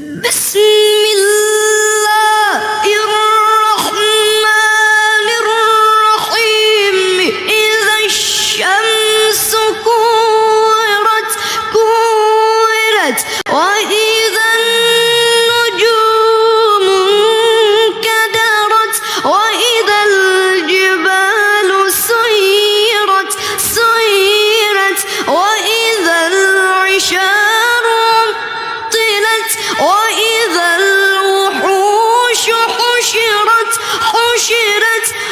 بسم الله الرحمن الرحيم إذا الشمس كورت وإذا النجوم انكدرت وإذا الجبال سيرت وإذا العشار عطلت وإذا الوحوش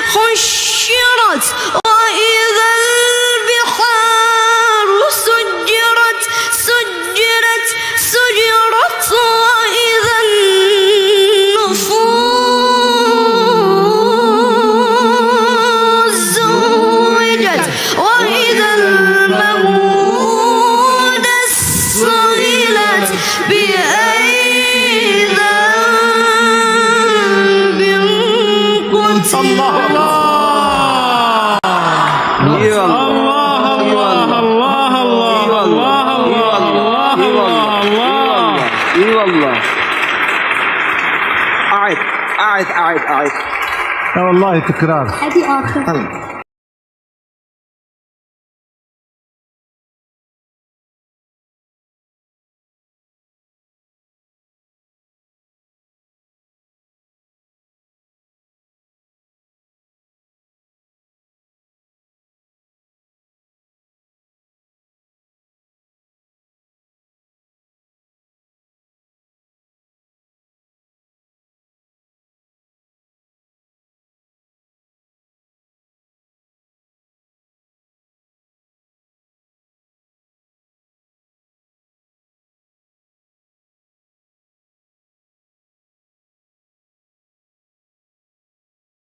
حشرت وإذا البحار سجرت وإذا النفوس زوجت وإذا الموءودة سئلت بأي ذنب قتلت. الله والله. أعد والله تكرار. هذه آخر